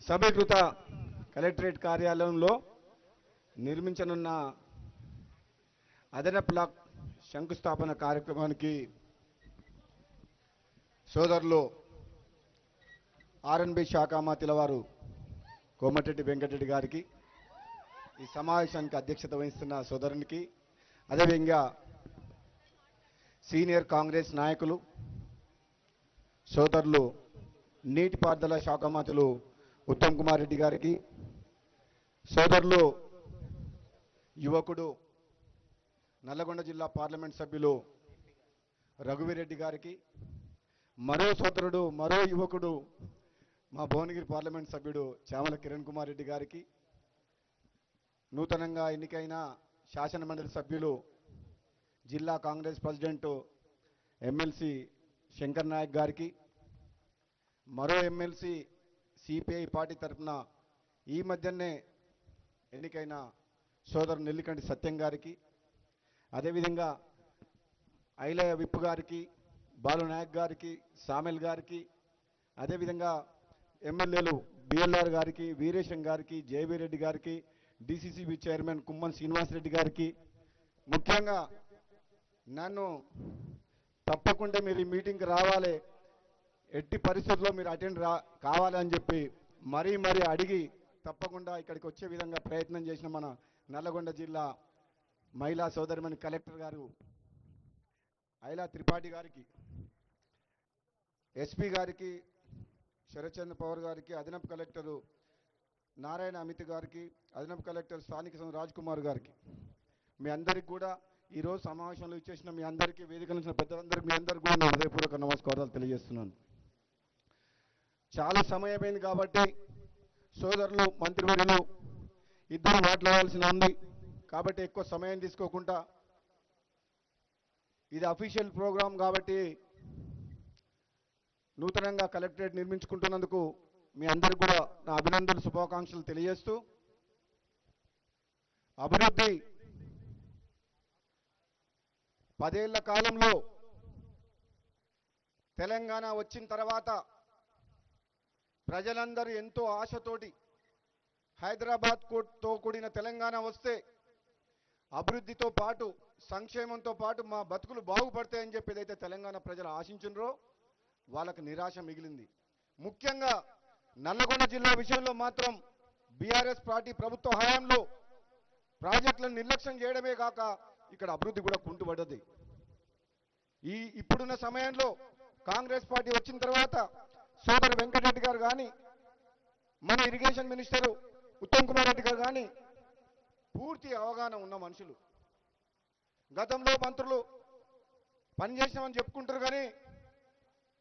సమీకృత కలెక్టరేట్ కార్యాలయంలో నిర్మించనున్న అదనపు బ్లాక్ శంకుస్థాపన కార్యక్రమానికి సోదరులు ఆర్ఎన్బి శాఖ మంత్రుల వారు కోమటిరెడ్డి వెంకటరెడ్డి గారికి, ఈ సమావేశానికి అధ్యక్షత వహిస్తున్న సోదరునికి, అదేవిధంగా సీనియర్ కాంగ్రెస్ నాయకులు సోదరులు నీటిపారుదల శాఖ మంత్రులు ఉత్తమ్ కుమార్ రెడ్డి గారికి, సోదరులు యువకుడు నల్లగొండ జిల్లా పార్లమెంట్ సభ్యులు రఘువీరెడ్డి గారికి, మరో సోదరుడు మరో యువకుడు మా భువనగిరి పార్లమెంట్ సభ్యుడు చామల కిరణ్ కుమార్ రెడ్డి గారికి, నూతనంగా ఎన్నికైన శాసనమండలి సభ్యులు జిల్లా కాంగ్రెస్ ప్రెసిడెంట్ ఎమ్మెల్సీ శంకర్ నాయక్ గారికి, మరో ఎమ్మెల్సీ సిపిఐ పార్టీ తరఫున ఈ మధ్యనే ఎన్నికైన సోదరు నెల్లికంటి సత్యం గారికి, అదేవిధంగా ఐలయ్య విప్పు గారికి, బాలు నాయక్ గారికి, సామెల్ గారికి, అదేవిధంగా ఎమ్మెల్యేలు బిఎల్ఆర్ గారికి, వీరేశం గారికి, జయవీరెడ్డి గారికి, డిసిసిబి చైర్మన్ కుమ్మన్ శ్రీనివాసరెడ్డి గారికి, ముఖ్యంగా నన్ను తప్పకుండా మీరు ఈ మీటింగ్కి రావాలి, ఎట్టి పరిస్థితుల్లో మీరు అటెండ్ కావాలని చెప్పి మరీ అడిగి తప్పకుండా ఇక్కడికి వచ్చే విధంగా ప్రయత్నం చేసిన మన నల్లగొండ జిల్లా మహిళా సోదరిమణి కలెక్టర్ గారు ఐలా త్రిపాఠి గారికి, ఎస్పీ గారికి, శరత్చంద్ర పవార్ గారికి, అదనపు కలెక్టరు నారాయణ అమిత్ గారికి, అదనపు కలెక్టర్ స్థానిక రాజ్ కుమార్ గారికి, మీ అందరికి కూడా ఈరోజు సమావేశంలో ఇచ్చేసిన మీ అందరికీ, వేదిక నుంచి పెద్దలందరికీ మీ అందరికీ కూడా నా హృదయపూర్వక నమస్కారాలు తెలియజేస్తున్నాను. చాలా సమయమైంది కాబట్టి సోదరులు మంత్రివర్యులు ఇద్దరు మాట్లాడాల్సిన ఉంది కాబట్టి ఎక్కువ సమయం తీసుకోకుండా, ఇది అఫీషియల్ ప్రోగ్రాం కాబట్టి నూతనంగా కలెక్టరేట్ నిర్మించుకుంటున్నందుకు మీ అందరికీ కూడా నా అభినందనలు శుభాకాంక్షలు తెలియజేస్తూ, అభివృద్ధి 10 ఏళ్ల కాలంలో తెలంగాణ వచ్చిన తర్వాత ప్రజలందరూ ఎంతో ఆశతోటి హైదరాబాద్తో కూడిన తెలంగాణ వస్తే అభివృద్ధితో పాటు సంక్షేమంతో పాటు మా బతుకులు బాగుపడతాయని చెప్పి ఏదైతే తెలంగాణ ప్రజలు ఆశించినరో వాళ్ళకి నిరాశ మిగిలింది. ముఖ్యంగా నల్లగొండ జిల్లా విషయంలో మాత్రం బీఆర్ఎస్ పార్టీ ప్రభుత్వ హయాంలో ప్రాజెక్టులను నిర్లక్ష్యం చేయడమే కాక ఇక్కడ అభివృద్ధి కూడా కుంటుపడ్డది. ఇప్పుడున్న సమయంలో కాంగ్రెస్ పార్టీ వచ్చిన తర్వాత సోదరు వెంకటరెడ్డి గారు కానీ, మన ఇరిగేషన్ మినిస్టరు ఉత్తమ్ కుమార్ రెడ్డి గారు కానీ పూర్తి అవగాహన ఉన్న మనుషులు. గతంలో మంత్రులు పనిచేసామని చెప్పుకుంటారు కానీ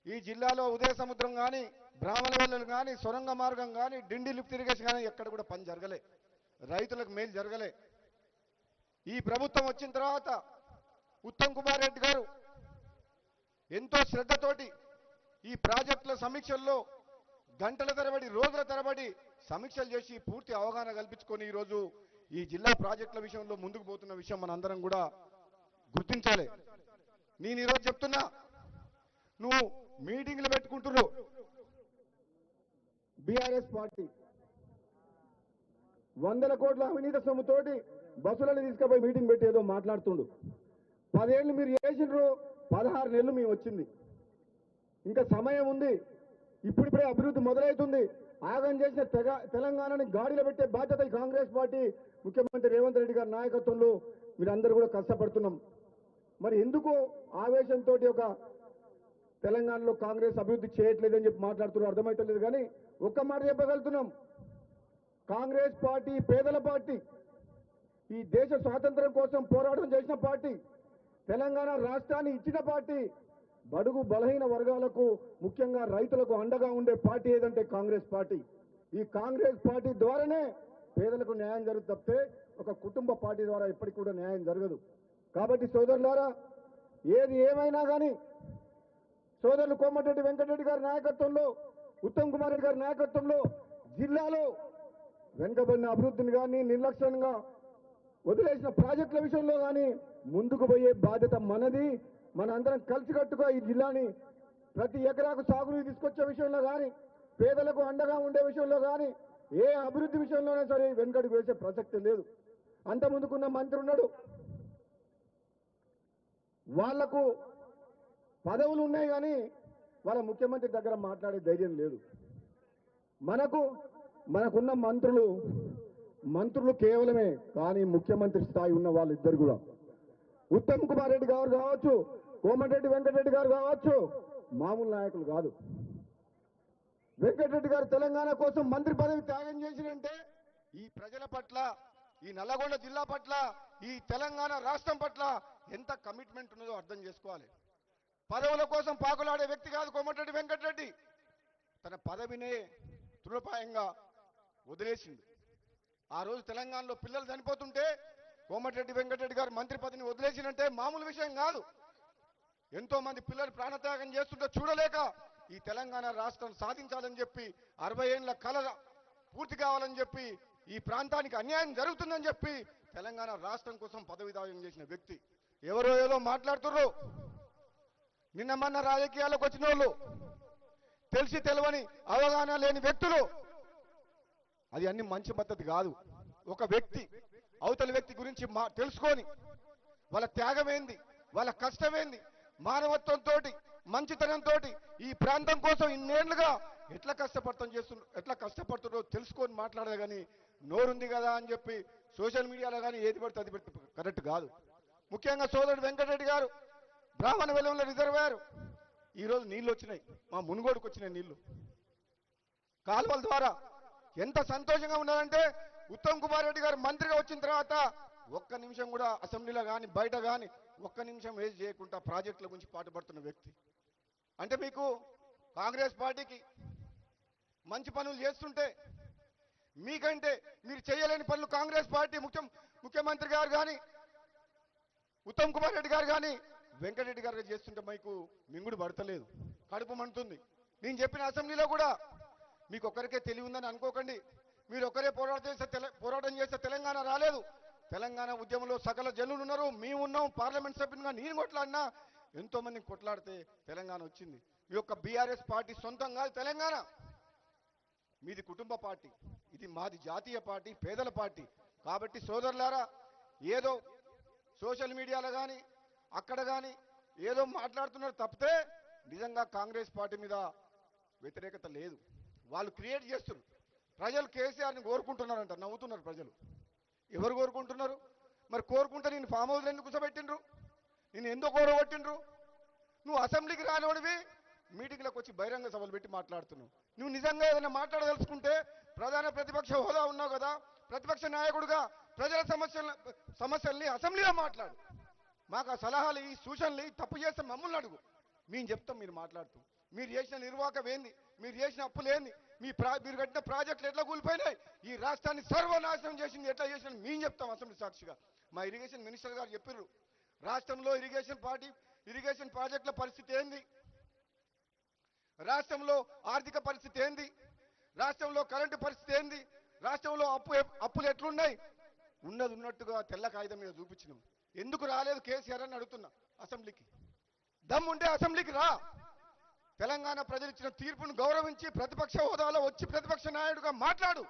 ఈ జిల్లాలో ఉదయ సముద్రం కానీ, బ్రాహ్మణ వెల్లలు కానీ, సొరంగ మార్గం కానీ, డిండి లిఫ్ట్ ఇరిగేషన్ కానీ ఎక్కడ కూడా పని జరగలే, రైతులకు మేలు జరగలే. ఈ ప్రభుత్వం వచ్చిన తర్వాత ఉత్తమ్ కుమార్ రెడ్డి గారు ఎంతో శ్రద్ధతోటి ఈ ప్రాజెక్టుల సమీక్షల్లో గంటల తరబడి రోజుల తరబడి సమీక్షలు చేసి పూర్తి అవగాహన కల్పించుకొని ఈరోజు ఈ జిల్లా ప్రాజెక్టుల విషయంలో ముందుకు పోతున్న విషయం మనందరం కూడా గుర్తించాలి. నేను ఈరోజు చెప్తున్నా, నువ్వు మీటింగ్లు పెట్టుకుంటున్నావు, బీఆర్ఎస్ పార్టీ 100 కోట్ల అవినీతి సొమ్ముతోటి బస్సులను తీసుకుపోయి మీటింగ్ పెట్టి ఏదో మాట్లాడుతుండు. 10 ఏళ్ళు మీరు చేసినారు, 16 నెలలు మేము వచ్చింది, ఇంకా సమయం ఉంది. ఇప్పుడిప్పుడే అభివృద్ధి మొదలవుతుంది. ఆగం చేసిన తెలంగాణని గాడిలో పెట్టే బాధ్యత ఈ కాంగ్రెస్ పార్టీ ముఖ్యమంత్రి రేవంత్ రెడ్డి గారి నాయకత్వంలో మీరందరూ కూడా కష్టపడుతున్నాం. మరి ఎందుకు ఆవేశంతో ఒక తెలంగాణలో కాంగ్రెస్ అభివృద్ధి చేయట్లేదని చెప్పి మాట్లాడుతున్నారు అర్థమవుతలేదు. కానీ ఒక్క మాట చెప్పగలుగుతున్నాం, కాంగ్రెస్ పార్టీ పేదల పార్టీ, ఈ దేశ స్వాతంత్రం కోసం పోరాటం చేసిన పార్టీ, తెలంగాణ రాష్ట్రాన్ని ఇచ్చిన పార్టీ, బడుగు బలహీన వర్గాలకు ముఖ్యంగా రైతులకు అండగా ఉండే పార్టీ ఏదంటే కాంగ్రెస్ పార్టీ. ఈ కాంగ్రెస్ పార్టీ ద్వారానే పేదలకు న్యాయం జరుగుతుంది తప్పితే ఒక కుటుంబ పార్టీ ద్వారా ఎప్పటికి కూడా న్యాయం జరగదు. కాబట్టి సోదరులారా, ఏది ఏమైనా కానీ సోదరులు కోమటిరెడ్డి వెంకటరెడ్డి గారి నాయకత్వంలో, ఉత్తమ్ కుమార్ రెడ్డి గారి నాయకత్వంలో జిల్లాలో వెనుకబడిన అభివృద్ధిని కానీ, నిర్లక్ష్యంగా వదిలేసిన ప్రాజెక్టుల విషయంలో కానీ ముందుకు పోయే బాధ్యత మనది. మన అందరం కలిసికట్టుగా ఈ జిల్లాని ప్రతి ఎకరాకు సాగునీరు తీసుకొచ్చే విషయంలో కానీ, పేదలకు అండగా ఉండే విషయంలో కానీ ఏ అభివృద్ధి విషయంలోనే సరే వెనుకడుగు వేసే ప్రసక్తి లేదు. అంత ముందుకున్న మంత్రి ఉన్నాడు, వాళ్లకు పదవులు ఉన్నాయి కానీ వాళ్ళ ముఖ్యమంత్రి దగ్గర మాట్లాడే ధైర్యం లేదు. మనకున్న మంత్రులు కేవలమే, కానీ ముఖ్యమంత్రి స్థాయి ఉన్న వాళ్ళిద్దరు కూడా ఉత్తమ్ కుమార్ రెడ్డి గారు కావచ్చు, కోమటిరెడ్డి వెంకటరెడ్డి గారు కావచ్చు, మామూలు నాయకులు కాదు. వెంకటరెడ్డి గారు తెలంగాణ కోసం మంత్రి పదవి త్యాగం చేసినంటే ఈ ప్రజల పట్ల, ఈ నల్లగొండ జిల్లా పట్ల, ఈ తెలంగాణ రాష్ట్రం పట్ల ఎంత కమిట్మెంట్ ఉన్నదో అర్థం చేసుకోవాలి. పదవుల కోసం పాకులాడే వ్యక్తి కాదు కోమటిరెడ్డి వెంకటరెడ్డి. తన పదవినే తృణప్రాయంగా వదిలేసింది. ఆ రోజు తెలంగాణలో పిల్లలు చనిపోతుంటే కోమటిరెడ్డి వెంకటరెడ్డి గారు మంత్రి పదవిని వదిలేసినంటే మామూలు విషయం కాదు. ఎంతో మంది పిల్లలు ప్రాణత్యాగం చేస్తుంటే చూడలేక ఈ తెలంగాణ రాష్ట్రం సాధించాలని చెప్పి 60 ఏళ్ల కళ పూర్తి కావాలని చెప్పి ఈ ప్రాంతానికి అన్యాయం జరుగుతుందని చెప్పి తెలంగాణ రాష్ట్రం కోసం పదవి త్యాగం చేసిన వ్యక్తి. ఎవరో ఏదో మాట్లాడుతుర్రు. నిన్న మొన్న రాజకీయాలకు వచ్చిన వాళ్ళు, తెలిసి తెలవని అవగాహన లేని వ్యక్తులు, అది అన్ని మంచి పద్ధతి కాదు. ఒక వ్యక్తి అవతలి వ్యక్తి గురించి తెలుసుకొని వాళ్ళ త్యాగం ఏంది, వాళ్ళ కష్టమేంది, మానవత్వంతో మంచితనంతో ఈ ప్రాంతం కోసం ఇన్నేళ్లుగా ఎట్లా కష్టపడుతుందో తెలుసుకొని మాట్లాడదు. కానీ నోరుంది కదా అని చెప్పి సోషల్ మీడియాలో కానీ ఏది పడితే అది పెడితే కరెక్ట్ కాదు. ముఖ్యంగా సోదరుడు వెంకటరెడ్డి గారు బ్రాహ్మణ వెలువల రిజర్వాయర్ ఈరోజు నీళ్లు వచ్చినాయి, మా మునుగోడుకు వచ్చినాయి నీళ్లు కాలువల ద్వారా. ఎంత సంతోషంగా ఉన్నదంటే ఉత్తమ్ కుమార్ రెడ్డి గారు మంత్రిగా వచ్చిన తర్వాత ఒక్క నిమిషం కూడా అసెంబ్లీలో కానీ బయట కానీ ఒక్క నిమిషం వేస్ట్ చేయకుండా ప్రాజెక్టుల గురించి పాటుపడుతున్న వ్యక్తి. అంటే మీకు కాంగ్రెస్ పార్టీకి మంచి పనులు చేస్తుంటే మీకంటే మీరు చేయలేని పనులు కాంగ్రెస్ పార్టీ ముఖ్యమంత్రి గారు కానీ ఉత్తమ్ కుమార్ రెడ్డి గారు కానీ వెంకటరెడ్డి గారు చేస్తుంటే మీకు మింగుడు పడతలేదు, కడుపు మండుతుంది. నేను చెప్పిన అసెంబ్లీలో కూడా మీకు ఒక్కరికే తెలివి ఉందని అనుకోకండి. మీరు ఒక్కరే పోరాటం చేస్తే తెలంగాణ రాలేదు. తెలంగాణ ఉద్యమంలో సకల జనులు ఉన్నారు, మేము ఉన్నాం. పార్లమెంట్ సభ్యునిగా నేను కొట్లాడినా ఎంతో మందిని కొట్లాడితే తెలంగాణ వచ్చింది. ఈ యొక్క బీఆర్ఎస్ పార్టీ సొంతం కాదు తెలంగాణ, మీది కుటుంబ పార్టీ, ఇది మాది జాతీయ పార్టీ, పేదల పార్టీ. కాబట్టి సోదరులారా, ఏదో సోషల్ మీడియాలో కానీ అక్కడ కానీ ఏదో మాట్లాడుతున్నారు తప్పితే నిజంగా కాంగ్రెస్ పార్టీ మీద వ్యతిరేకత లేదు. వాళ్ళు క్రియేట్ చేస్తున్నారు. ప్రజలు కేసీఆర్ని కోరుకుంటున్నారంట, నవ్వుతున్నారు ప్రజలు. ఎవరు కోరుకుంటున్నారు? మరి కోరుకుంటే నేను ఫామ్ హౌస్లో ఎందుకు కూర్చోబెట్టిండ్రు, నేను ఎందుకు కోరగొట్టిండ్రు? నువ్వు అసెంబ్లీకి రానివాడివి మీటింగ్లకు వచ్చి బహిరంగ సభలు పెట్టి మాట్లాడుతున్నావు. నువ్వు నిజంగా ఏదైనా మాట్లాడదలుచుకుంటే ప్రధాన ప్రతిపక్ష హోదా ఉన్నావు కదా, ప్రతిపక్ష నాయకుడిగా ప్రజల సమస్యల్ని అసెంబ్లీలో మాట్లాడు. మాకు ఆ సలహాలు ఈ సూచనలు తప్పు చేస్తే మమ్మల్ని అడుగు, మేము చెప్తాం. మీరు మాట్లాడుతూ మీరు చేసిన నిర్వాహకం ఏంది, మీరు చేసిన అప్పులేంది, మీరు కట్టిన ప్రాజెక్టులు ఎట్లా కూలిపోయినాయి, ఈ రాష్ట్రాన్ని సర్వనాశనం చేసింది ఎట్లా చేసిన మేము చెప్తాం అసెంబ్లీ సాక్షిగా. మా ఇరిగేషన్ మినిస్టర్ గారు చెప్పారు, రాష్ట్రంలో ఇరిగేషన్ ప్రాజెక్టుల పరిస్థితి ఏంది, రాష్ట్రంలో ఆర్థిక పరిస్థితి ఏంది, రాష్ట్రంలో కరెంటు పరిస్థితి ఏంది, రాష్ట్రంలో అప్పులు ఎట్లున్నాయి, ఉన్నది ఉన్నట్టుగా తెల్ల కాగితం మీద చూపించినాం. ఎందుకు రాలేదు కేసీఆర్ అని అడుగుతున్నా. అసెంబ్లీకి దమ్ముంటే అసెంబ్లీకి రా. తెలంగాణ ప్రజలు ఇచ్చిన తీర్పును గౌరవించి ప్రతిపక్ష హోదాలో వచ్చి ప్రతిపక్ష నాయకుడిగా మాట్లాడు.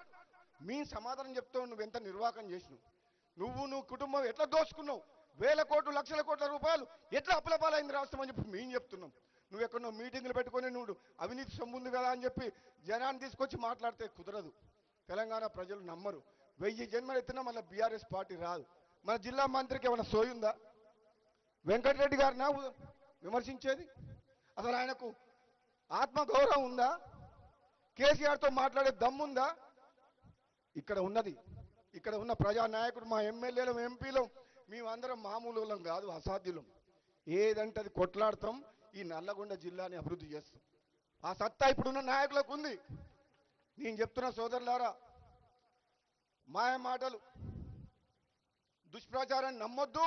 మీ సమాధానం చెప్తావు. నువ్వు ఎంత నిర్వాహకం చేసినావు, నువ్వు కుటుంబం ఎట్లా దోచుకున్నావు, వేల కోట్లు లక్షల కోట్ల రూపాయలు ఎట్లా అప్పుల పాలైంది రాష్ట్రం అని చెప్పి మేము చెప్తున్నాం. నువ్వు ఎక్కడో మీటింగ్లు పెట్టుకొని నువ్వు అవినీతి సొమ్ము ఉంది కదా అని చెప్పి జనాన్ని తీసుకొచ్చి మాట్లాడితే కుదరదు. తెలంగాణ ప్రజలు నమ్మరు. 1000 జన్మలు ఎత్తినా మళ్ళీ బీఆర్ఎస్ పార్టీ రాదు. మన జిల్లా మంత్రికి ఏమైనా సోయుందా? వెంకటరెడ్డి గారినా విమర్శించేది? అసలు ఆయనకు ఆత్మగౌరవం ఉందా? కేసీఆర్తో మాట్లాడే దమ్ముందా? ఇక్కడ ఉన్న ప్రజానాయకుడు, మా ఎమ్మెల్యేలు ఎంపీలు మేమందరం మామూలు వాళ్ళం కాదు, అసాధ్యులం. ఏదంటే అది కొట్లాడతాం, ఈ నల్లగొండ జిల్లాని అభివృద్ధి చేస్తాం. ఆ సత్తా ఇప్పుడున్న నాయకులకు ఉంది. నేను చెప్తున్న సోదరులారా, మాయ మాటలు దుష్ప్రచారాన్ని నమ్మొద్దు.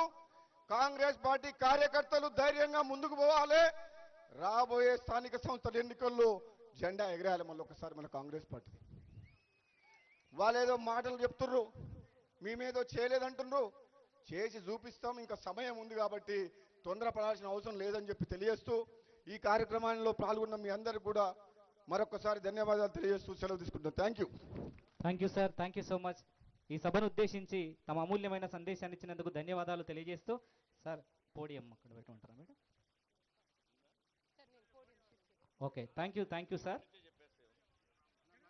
కాంగ్రెస్ పార్టీ కార్యకర్తలు ధైర్యంగా ముందుకు పోవాలి. రాబోయే స్థానిక సంస్థల ఎన్నికల్లో జెండా ఎగరేయాలి మళ్ళీ ఒకసారి మన కాంగ్రెస్ పార్టీ. వాళ్ళేదో మాటలు చెప్తుర్రు, మేమేదో చేయలేదంటున్నారు, చేసి చూపిస్తాం. ఇంకా సమయం ఉంది కాబట్టి తొందరపడాల్సిన అవసరం లేదని చెప్పి తెలియజేస్తూ ఈ కార్యక్రమంలో పాల్గొన్న మీ అందరికీ కూడా మరొకసారి ధన్యవాదాలు తెలియజేస్తూ సెలవు తీసుకుంటున్నాను. Thank you sir, thank you so much. ఈ సభను ఉద్దేశించి తమ అమూల్యమైన సందేశాన్ని ఇచ్చినందుకు ధన్యవాదాలు తెలియజేస్తూ సార్ పోడియం అక్కడ పెట్టమంటారా madam? Okay, thank you sir.